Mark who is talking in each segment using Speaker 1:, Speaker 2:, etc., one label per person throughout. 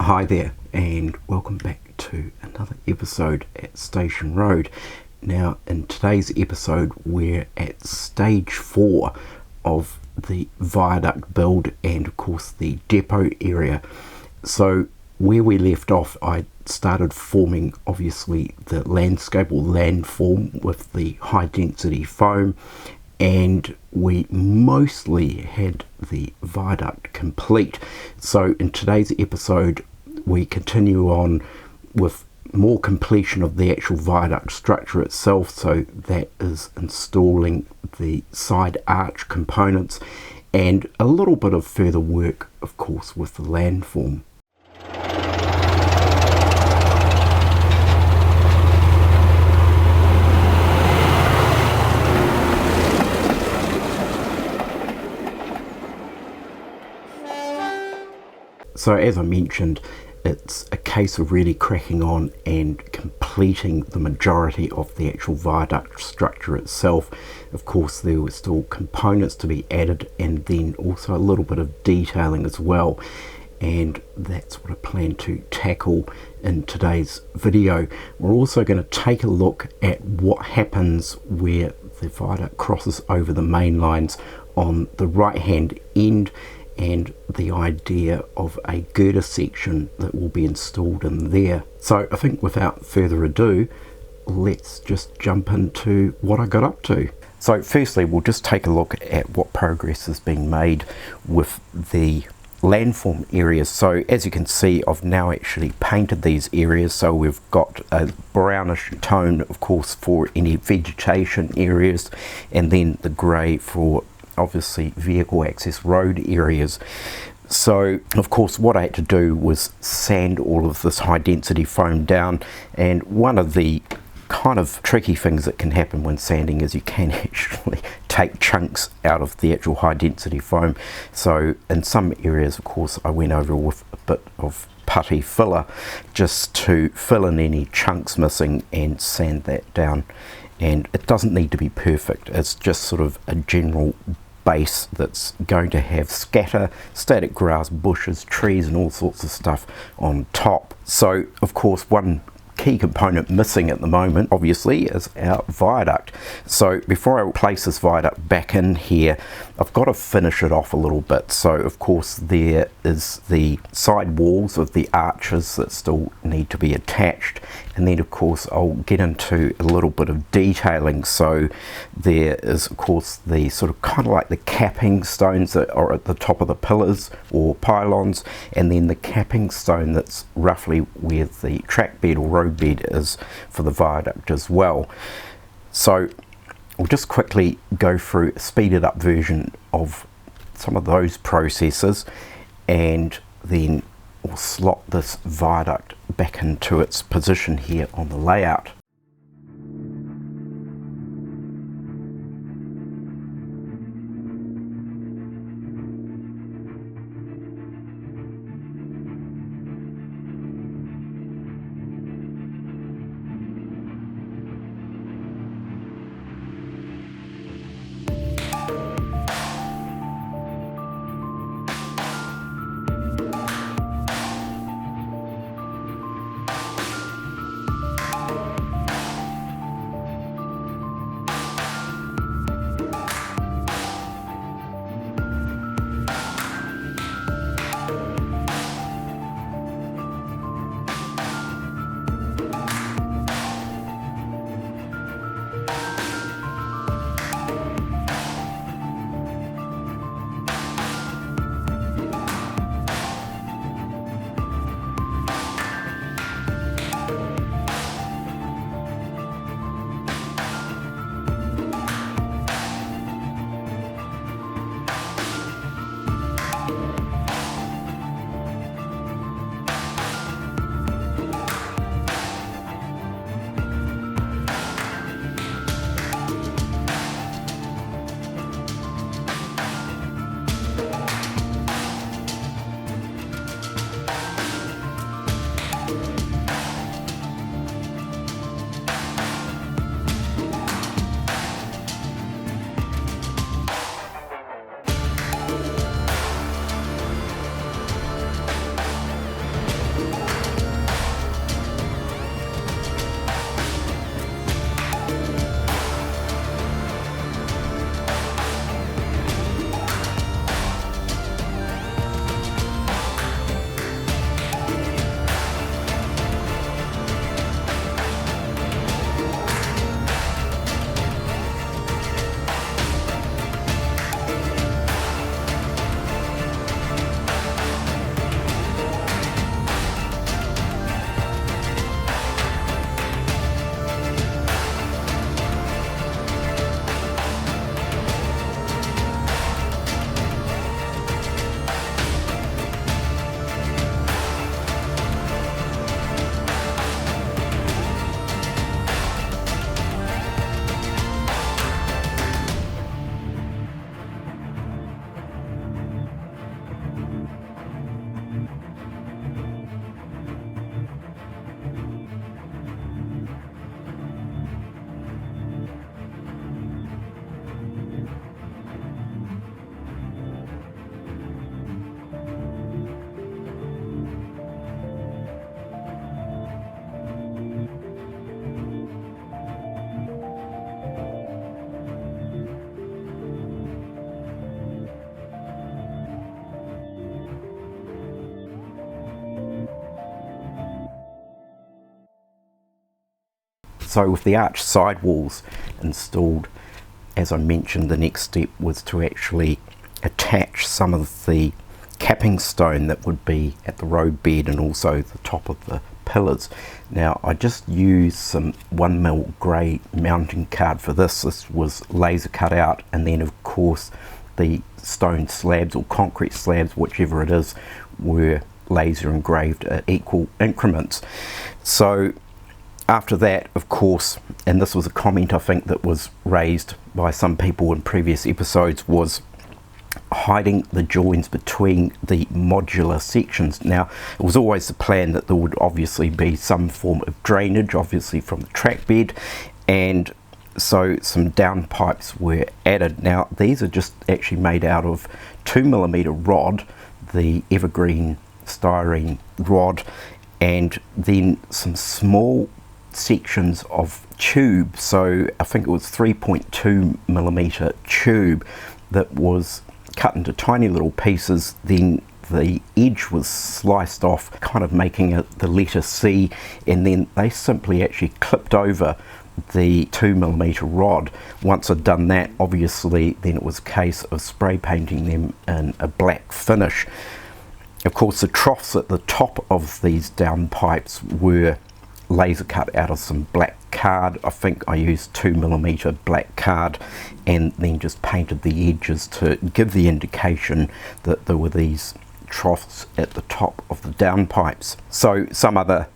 Speaker 1: Hi there, and welcome back to another episode at Station Road. Now, in today's episode, we're at stage 4 of the Viaduct build and, of course, the depot area. So, where we left off, I started forming, obviously, the landscape or landform with the high-density foam, and we mostly had the viaduct complete. So in today's episode we continue on with more completion of the actual viaduct structure itself, so that is installing the side arch components and a little bit of further work, of course, with the landform. So as I mentioned, it's a case of really cracking on and completing the majority of the actual viaduct structure itself. Of course, there were still components to be added and then also a little bit of detailing as well. And that's what I plan to tackle in today's video. We're also going to take a look at what happens where the viaduct crosses over the main lines on the right hand end, and the idea of a girder section that will be installed in there. So I think without further ado, let's just jump into what I got up to. So firstly, we'll just take a look at what progress is being made with the landform areas. So as you can see, I've now actually painted these areas, so we've got a brownish tone, of course, for any vegetation areas, and then the grey for obviously vehicle access road areas. So of course what I had to do was sand all of this high density foam down, and one of the kind of tricky things that can happen when sanding is you can actually take chunks out of the actual high density foam. So in some areas, of course, I went over with a bit of putty filler just to fill in any chunks missing and sand that down. And it doesn't need to be perfect, it's just sort of a general base that's going to have static grass, bushes, trees and all sorts of stuff on top. So of course one key component missing at the moment obviously is our viaduct. So before I place this viaduct back in here, I've got to finish it off a little bit. So of course there is the side walls of the arches that still need to be attached, and then of course I'll get into a little bit of detailing. So there is of course the sort of kind of like the capping stones that are at the top of the pillars or pylons, and then the capping stone that's roughly where the track bed or road bed is for the viaduct as well. So we'll just quickly go through a speeded up version of some of those processes, and then we'll slot this viaduct back into its position here on the layout. So with the arch sidewalls installed, as I mentioned, the next step was to actually attach some of the capping stone that would be at the road bed and also the top of the pillars. Now I just used some 1mm grey mounting card for this. This was laser cut out, and then of course the stone slabs or concrete slabs, whichever it is, were laser engraved at equal increments. So after that, of course, and this was a comment I think that was raised by some people in previous episodes, was hiding the joins between the modular sections. Now it was always the plan that there would obviously be some form of drainage, obviously from the track bed, and so some down pipes were added. Now these are just actually made out of 2mm rod, the evergreen styrene rod, and then some small sections of tube. So I think it was 3.2mm tube that was cut into tiny little pieces. Then the edge was sliced off, kind of making it the letter C, and then they simply actually clipped over the 2mm rod. Once I'd done that, obviously then it was a case of spray painting them in a black finish. Of course, the troughs at the top of these down pipes were laser cut out of some black card. I think I used 2mm black card, and then just painted the edges to give the indication that there were these troughs at the top of the down pipes. So some other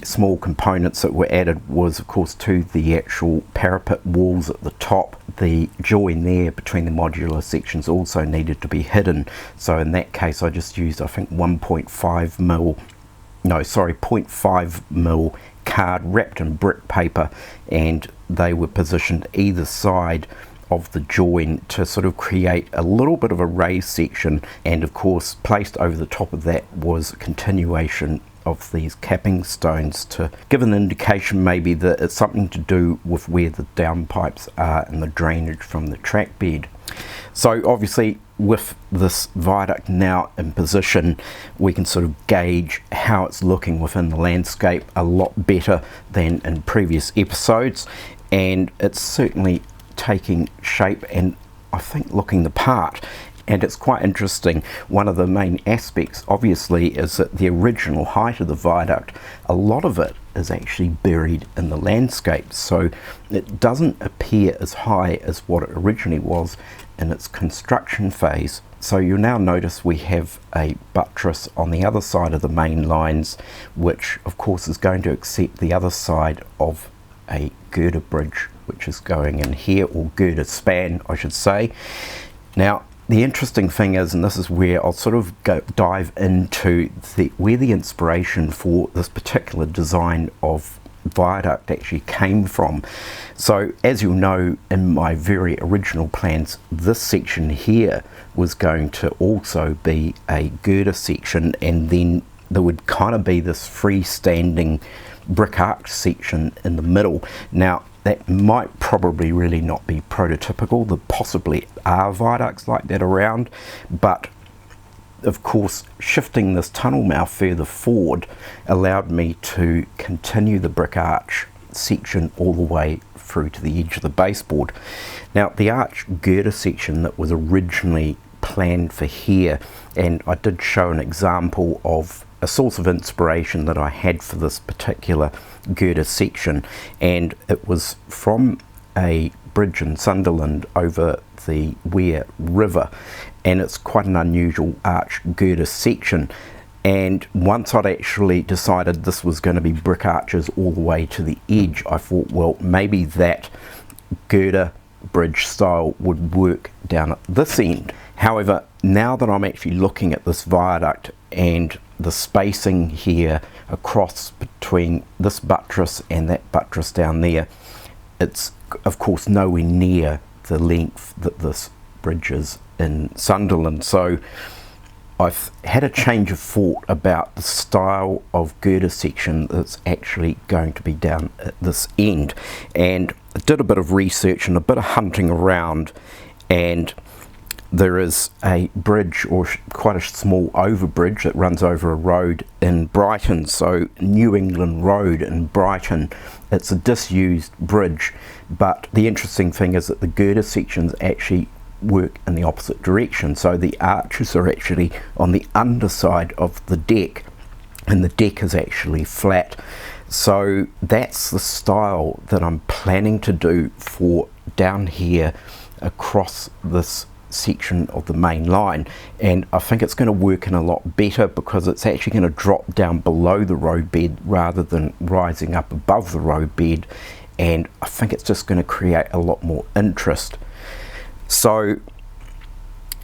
Speaker 1: small components that were added was, of course, to the actual parapet walls at the top. The join there between the modular sections also needed to be hidden. So in that case, I just used, I think, 0.5mm card wrapped in brick paper, and they were positioned either side of the join to sort of create a little bit of a raised section. And of course, placed over the top of that was a continuation of these capping stones to give an indication maybe that it's something to do with where the downpipes are and the drainage from the track bed. So obviously with this viaduct now in position, we can sort of gauge how it's looking within the landscape a lot better than in previous episodes, and it's certainly taking shape and I think looking the part. And it's quite interesting. One of the main aspects obviously is that the original height of the viaduct, a lot of it is actually buried in the landscape, so it doesn't appear as high as what it originally was in its construction phase. So you'll now notice we have a buttress on the other side of the main lines, which of course is going to accept the other side of a girder bridge, which is going in here, or girder span I should say. Now the interesting thing is, and this is where I'll sort of dive into where the inspiration for this particular design of viaduct actually came from. So as you'll know, in my very original plans, this section here was going to also be a girder section, and then there would kind of be this freestanding brick arch section in the middle. Now that might probably really not be prototypical. There possibly are viaducts like that around, but of course shifting this tunnel mouth further forward allowed me to continue the brick arch section all the way through to the edge of the baseboard. Now the arch girder section that was originally planned for here, and I did show an example of a source of inspiration that I had for this particular girder section, and it was from a bridge in Sunderland over the Wear River, and it's quite an unusual arch girder section. And once I'd actually decided this was going to be brick arches all the way to the edge, I thought, well, maybe that girder bridge style would work down at this end. However, now that I'm actually looking at this viaduct and the spacing here across between this buttress and that buttress down there, it's of course nowhere near the length that this bridge is in Sunderland. So I've had a change of thought about the style of girder section that's actually going to be down at this end, and I did a bit of research and a bit of hunting around, and there is a bridge, or quite a small overbridge, that runs over a road in Brighton, so New England Road in Brighton. It's a disused bridge, but the interesting thing is that the girder sections actually work in the opposite direction, so the arches are actually on the underside of the deck, and the deck is actually flat. So that's the style that I'm planning to do for down here across this section of the main line, and I think it's going to work in a lot better because it's actually going to drop down below the roadbed rather than rising up above the roadbed, and I think it's just going to create a lot more interest. So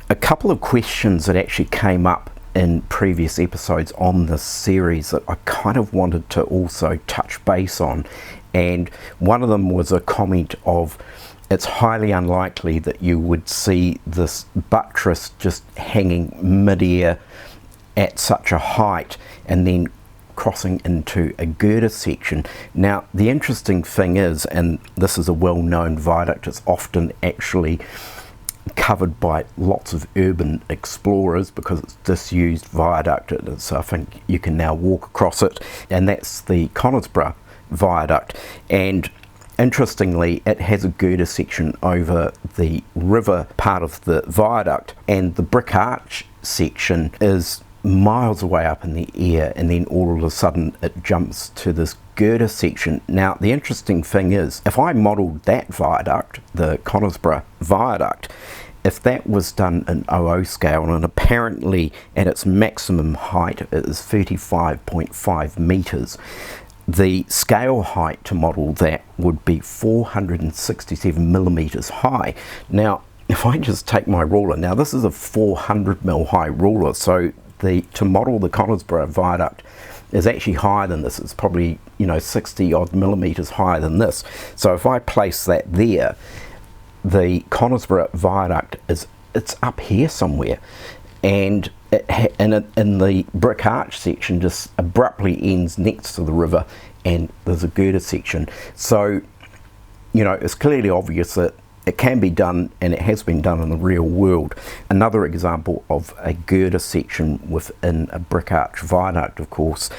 Speaker 1: a couple of questions that actually came up in previous episodes on this series that I kind of wanted to also touch base on, and one of them was a comment of, it's highly unlikely that you would see this buttress just hanging mid-air at such a height and then crossing into a girder section. Now the interesting thing is, and this is a well-known viaduct, it's often actually covered by lots of urban explorers because it's disused viaduct, so I think you can now walk across it, and that's the Conisborough Viaduct. And interestingly, it has a girder section over the river part of the viaduct, and the brick arch section is miles away up in the air, and then all of a sudden it jumps to this girder section. Now the interesting thing is, if I modelled that viaduct, the Conisborough Viaduct, if that was done in 00 scale, and apparently at its maximum height it is 35.5 metres, the scale height to model that would be 467 millimeters high. Now if I just take my ruler, now this is a 400 mil high ruler, so to model the Conisborough Viaduct is actually higher than this. It's probably 60 odd millimeters higher than this. So if I place that there, the Conisborough Viaduct it's up here somewhere, and in the brick arch section just abruptly ends next to the river, and there's a girder section. So it's clearly obvious that it can be done, and it has been done in the real world. Another example of a girder section within a brick arch viaduct, of course,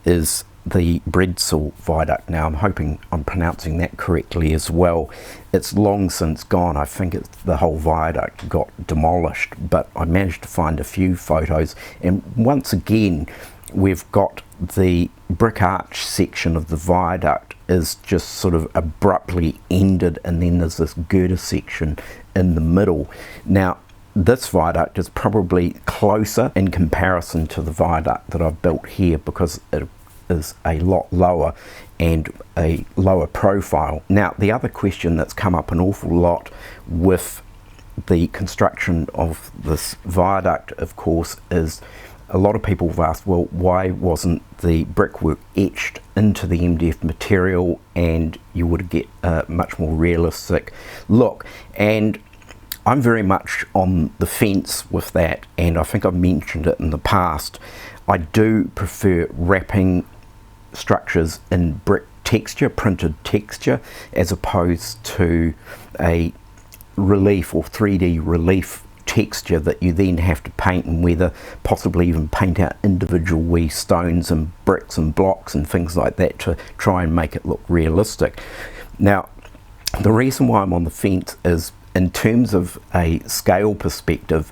Speaker 1: is the Bredsall Viaduct. Now I'm hoping I'm pronouncing that correctly as well. It's long since gone. I think the whole viaduct got demolished, but I managed to find a few photos, and once again we've got the brick arch section of the viaduct is just sort of abruptly ended, and then there's this girder section in the middle. Now this viaduct is probably closer in comparison to the viaduct that I've built here because it is a lot lower and a lower profile. Now the other question that's come up an awful lot with the construction of this viaduct, of course, is a lot of people have asked, well, why wasn't the brickwork etched into the MDF material and you would get a much more realistic look? And I'm very much on the fence with that, and I think I've mentioned it in the past. I do prefer wrapping structures in brick texture, printed texture, as opposed to a relief or 3D relief texture that you then have to paint and weather, possibly even paint out individual wee stones and bricks and blocks and things like that to try and make it look realistic. Now the reason why I'm on the fence is, in terms of a scale perspective,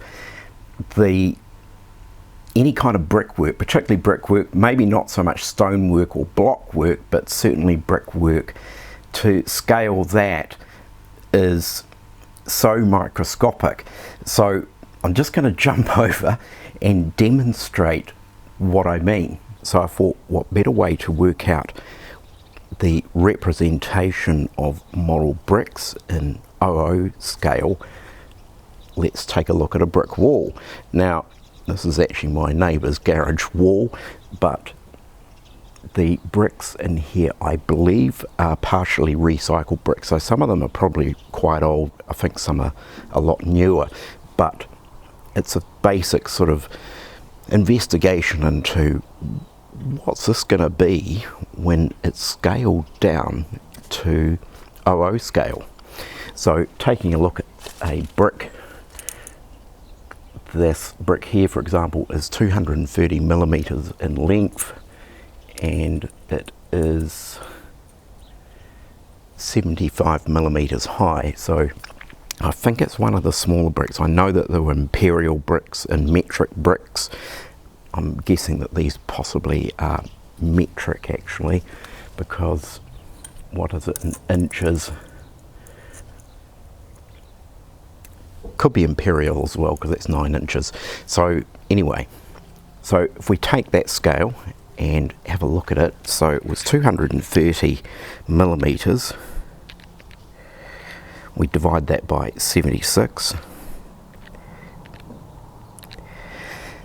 Speaker 1: any kind of brickwork, particularly brickwork, maybe not so much stonework or block work, but certainly brickwork, to scale that is so microscopic. So I'm just going to jump over and demonstrate what I mean. So I thought, what better way to work out the representation of model bricks in 00 scale? Let's take a look at a brick wall. Now this is actually my neighbour's garage wall, but the bricks in here, I believe, are partially recycled bricks, so some of them are probably quite old. I think some are a lot newer, but it's a basic sort of investigation into what's this going to be when it's scaled down to 00 scale. So taking a look at a brick this brick here, for example, is 230 millimeters in length, and it is 75 millimeters high. So I think it's one of the smaller bricks. I know that there were imperial bricks and metric bricks. I'm guessing that these possibly are metric actually, because what is it in inches? Could be imperial as well, because that's 9 inches. So anyway, so if we take that scale and have a look at it, so it was 230 millimeters. We divide that by 76.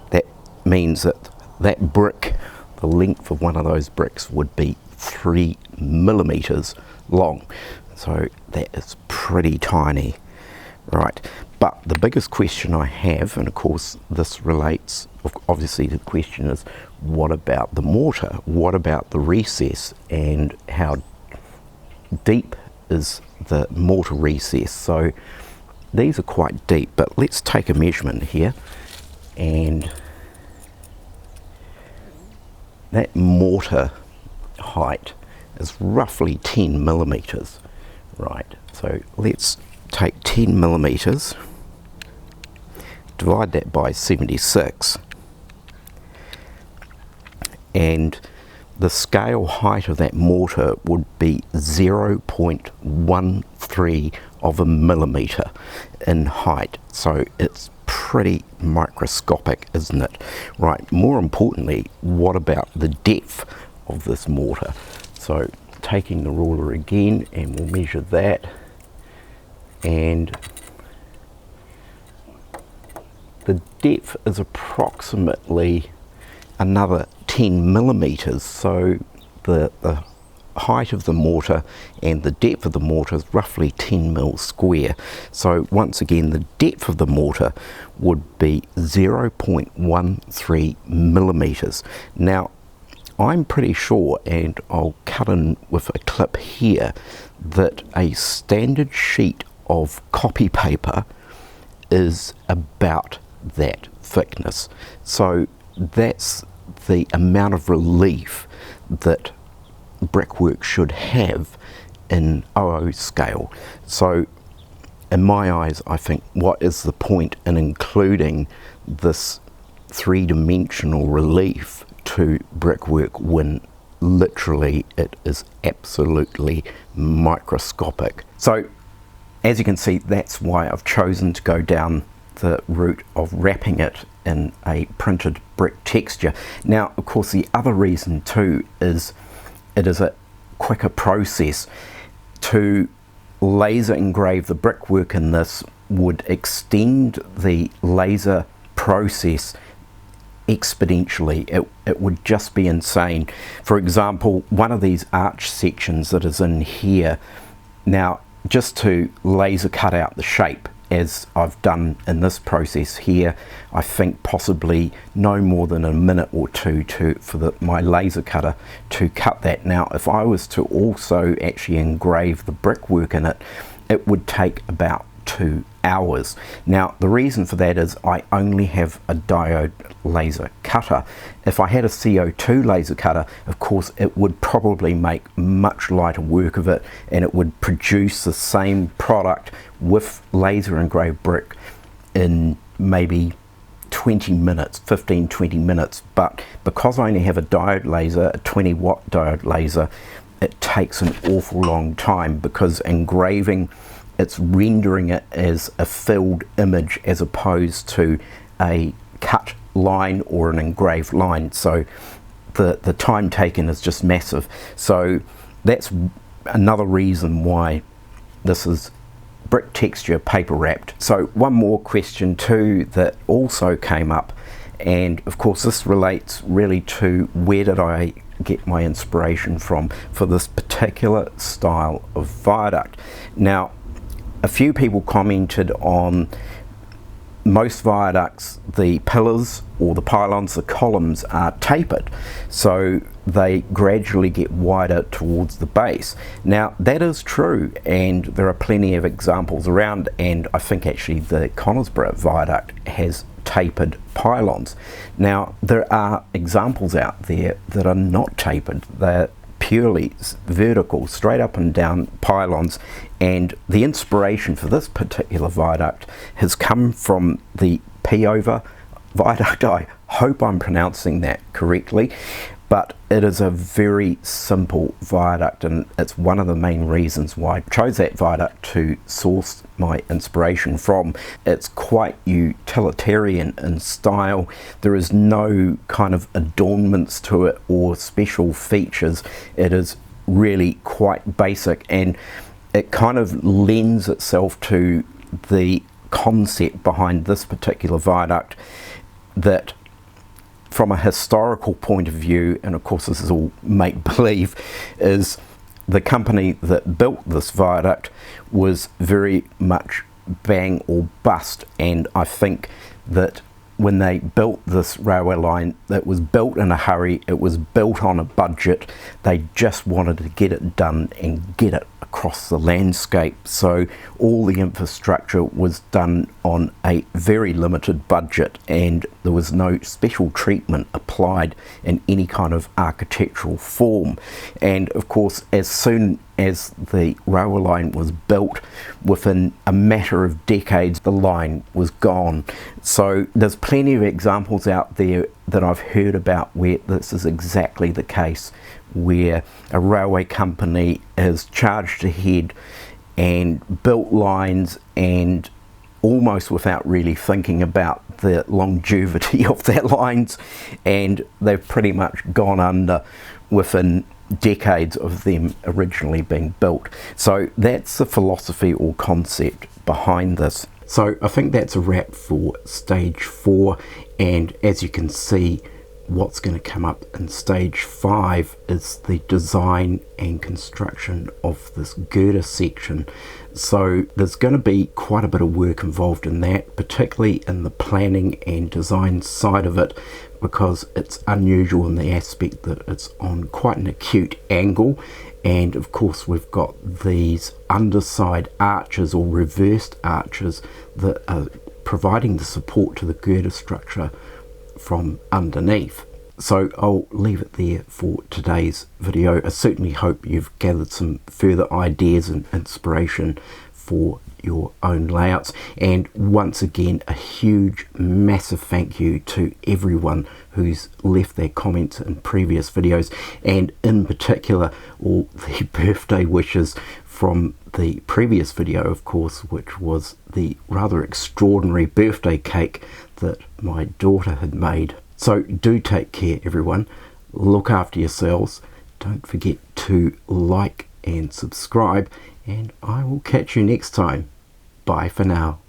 Speaker 1: That means that that brick, the length of one of those bricks would be 3 millimeters long. So that is pretty tiny, right? But the biggest question I have, and of course this relates, obviously the question is, what about the mortar? What about the recess, and how deep is the mortar recess? So these are quite deep, but let's take a measurement here, and that mortar height is roughly 10 millimeters, right? So let's take 10 millimeters, divide that by 76, and the scale height of that mortar would be 0.13 of a millimeter in height. So it's pretty microscopic, isn't it? Right, more importantly, what about the depth of this mortar? So taking the ruler again, and we'll measure that, and the depth is approximately another 10 millimeters. So the height of the mortar and the depth of the mortar is roughly 10 mil square. So once again, the depth of the mortar would be 0.13 millimeters. Now I'm pretty sure, and I'll cut in with a clip here, that a standard sheet of copy paper is about that thickness. So that's the amount of relief that brickwork should have in 00 scale. So in my eyes, I think, what is the point in including this three-dimensional relief to brickwork when literally it is absolutely microscopic? So as you can see, that's why I've chosen to go down the route of wrapping it in a printed brick texture. Now, of course, the other reason too is it is a quicker process. To laser engrave the brickwork in this would extend the laser process exponentially. It would just be insane. For example, one of these arch sections that is in here, now just to laser cut out the shape, as I've done in this process here, I think possibly no more than a minute or two for my laser cutter to cut that. Now, if I was to also actually engrave the brickwork in it, it would take about 2 hours. Now, the reason for that is I only have a diode laser cutter. If I had a CO2 laser cutter, of course, it would probably make much lighter work of it, and it would produce the same product with laser engraved brick in maybe 20 minutes, 15-20 minutes. But because I only have a diode laser, a 20-watt diode laser, it takes an awful long time, because engraving, it's rendering it as a filled image as opposed to a cut line or an engraved line. So the time taken is just massive. So that's another reason why this is brick texture paper wrapped. So one more question too that also came up, and of course this relates really to where did I get my inspiration from for this particular style of viaduct. Now, a few people commented on most viaducts, the pillars or the pylons, the columns are tapered, so they gradually get wider towards the base. Now that is true, and there are plenty of examples around, and I think actually the Conisborough Viaduct has tapered pylons. Now there are examples out there that are not tapered. They're purely vertical, straight up and down pylons, and the inspiration for this particular viaduct has come from the Peover Viaduct. I hope I'm pronouncing that correctly, but it is a very simple viaduct, and it's one of the main reasons why I chose that viaduct to source my inspiration from. It's quite utilitarian in style. There is no kind of adornments to it or special features. It is really quite basic, and it kind of lends itself to the concept behind this particular viaduct, that from a historical point of view, and of course this is all make-believe, is the company that built this viaduct was very much bang or bust, and I think that when they built this railway line, it was built in a hurry, it was built on a budget, they just wanted to get it done and get it across the landscape, so all the infrastructure was done on a very limited budget, and there was no special treatment applied in any kind of architectural form. And of course, as soon as the railway line was built, within a matter of decades the line was gone. So there's plenty of examples out there that I've heard about where this is exactly the case, where a railway company has charged ahead and built lines, and almost without really thinking about the longevity of their lines, and they've pretty much gone under within decades of them originally being built. So that's the philosophy or concept behind this. So I think that's a wrap for stage 4, and as you can see, what's going to come up in stage 5 is the design and construction of this girder section. So there's going to be quite a bit of work involved in that, particularly in the planning and design side of it, because it's unusual in the aspect that it's on quite an acute angle, and of course we've got these underside arches or reversed arches that are providing the support to the girder structure from underneath. So I'll leave it there for today's video. I certainly hope you've gathered some further ideas and inspiration for your own layouts, and once again a huge massive thank you to everyone who's left their comments in previous videos, and in particular all the birthday wishes from the previous video, of course, which was the rather extraordinary birthday cake that my daughter had made. So do take care, everyone. Look after yourselves. Don't forget to like and subscribe, and I will catch you next time. Bye for now.